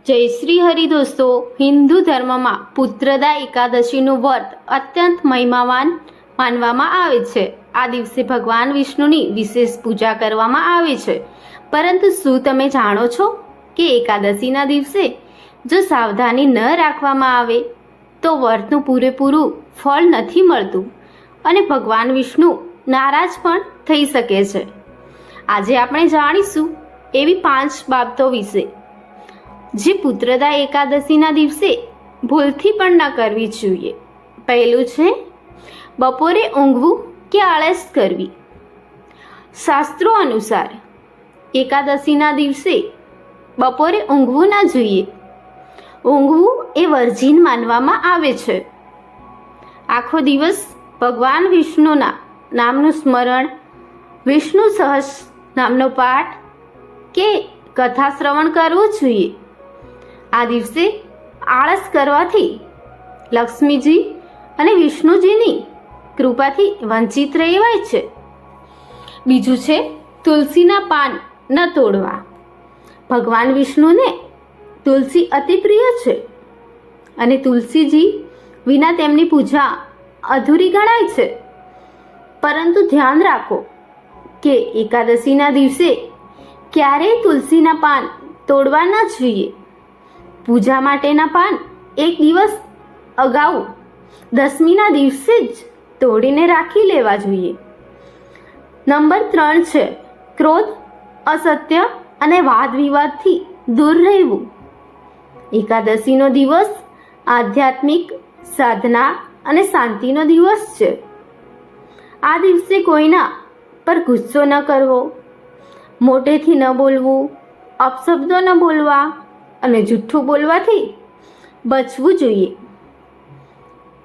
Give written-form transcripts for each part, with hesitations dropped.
જય શ્રી હરિ દોસ્તો, હિન્દુ ધર્મમાં પુત્રદા એકાદશીનું વ્રત અત્યંત મહિમાવાન માનવામાં આવે છે। આ દિવસે ભગવાન વિષ્ણુની વિશેષ પૂજા કરવામાં આવે છે। પરંતુ શું તમે જાણો છો કે એકાદશીના દિવસે જો સાવધાની ન રાખવામાં આવે તો વ્રતનું પૂરેપૂરું ફળ નથી મળતું અને ભગવાન વિષ્ણુ નારાજ પણ થઈ શકે છે। આજે આપણે જાણીશું એવી 5 બાબતો વિશે જે પુત્રદા એકાદશીના દિવસે ભૂલથી પણ ન કરવી જોઈએ। પહેલું છે બપોરે ઊંઘવું કે આળસ કરવી। શાસ્ત્રો અનુસાર એકાદશીના દિવસે બપોરે ઊંઘવું ના જોઈએ। ઊંઘવું એ વર્જિન માનવામાં આવે છે। આખો દિવસ ભગવાન વિષ્ણુના નામનું સ્મરણ, વિષ્ણુ સહસ્ર નામનો પાઠ કે કથા શ્રવણ કરવું જોઈએ। આ દિવસે આળસ કરવાથી લક્ષ્મીજી અને વિષ્ણુજીની કૃપાથી વંચિત રહેવાય છે। બીજું છે તુલસીના પાન ન તોડવા। ભગવાન વિષ્ણુને તુલસી અતિ પ્રિય છે અને તુલસીજી વિના તેમની પૂજા અધૂરી ગણાય છે। પરંતુ ધ્યાન રાખો કે એકાદશીના દિવસે ક્યારેય તુલસીના પાન તોડવા ન જોઈએ। પૂજા માટેના પાન એક દિવસ અગાઉ દશમીના દિવસે જ તોડીને રાખી લેવા જોઈએ। નંબર 3 છે ક્રોધ, અસત્ય અને વાદ વિવાદથી દૂર રહેવું। એકાદશીનો દિવસ આધ્યાત્મિક સાધના અને શાંતિનો દિવસ છે। આ દિવસે કોઈના પર ગુસ્સો ન કરવો, મોટેથી ન બોલવું, અપશબ્દો ન બોલવા અને જૂઠું બોલવાથી બચવું જોઈએ।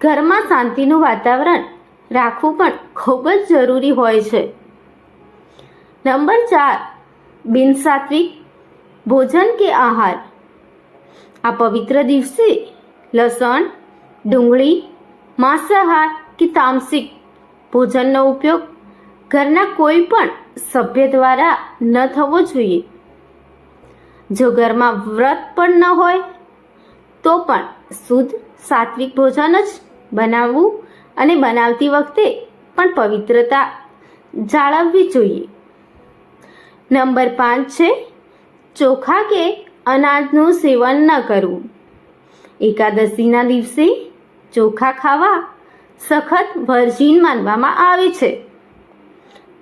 ઘરમાં શાંતિનું વાતાવરણ રાખવું પણ ખૂબ જ જરૂરી હોય છે। નંબર 4 બિનસાત્વિક ભોજન કે આહાર। આ પવિત્ર દિવસે લસણ, ડુંગળી, માંસાહાર કે તામસિક ભોજનનો ઉપયોગ ઘરના કોઈ પણ સભ્ય દ્વારા ન થવો જોઈએ। જો ઘરમાં વ્રત પણ ન હોય તો પણ શુદ્ધ સાત્વિક ભોજન જ બનાવવું અને બનાવતી વખતે પણ પવિત્રતા જાળવવી જોઈએ। નંબર 5 છે ચોખા કે અનાજનું સેવન ન કરવું। એકાદશીના દિવસે ચોખા ખાવા સખત વર્જિન માનવામાં આવે છે।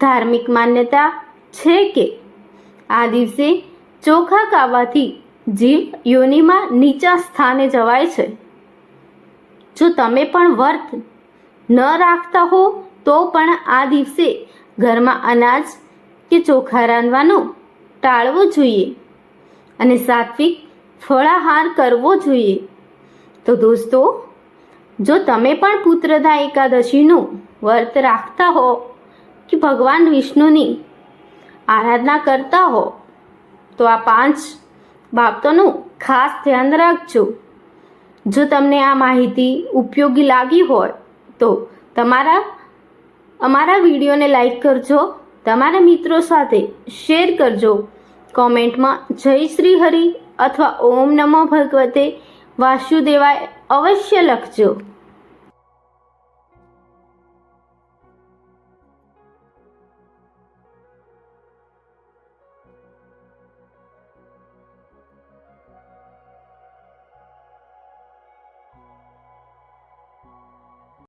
ધાર્મિક માન્યતા છે કે આ દિવસે ચોખા ખાવાથી જીવ યોનિમાં નીચા સ્થાને જવાય છે। જો તમે પણ વ્રત ન રાખતા હો તો પણ આ દિવસે ઘરમાં અનાજ કે ચોખા રાંધવાનું ટાળવું જોઈએ અને સાત્વિક ફળાહાર કરવો જોઈએ। તો દોસ્તો, જો તમે પણ પુત્રદા એકાદશીનું વ્રત રાખતા હો કે ભગવાન વિષ્ણુની આરાધના કરતા હો તો આ 5 બાબતોનું ખાસ ધ્યાન રાખજો। જો તમને આ માહિતી ઉપયોગી લાગી હોય તો અમારા વિડીયોને લાઈક કરજો, તમારા મિત્રો સાથે શેર કરજો, કોમેન્ટમાં જય શ્રી હરિ અથવા ઓમ નમો ભગવતે વાસુદેવાય અવશ્ય લખજો।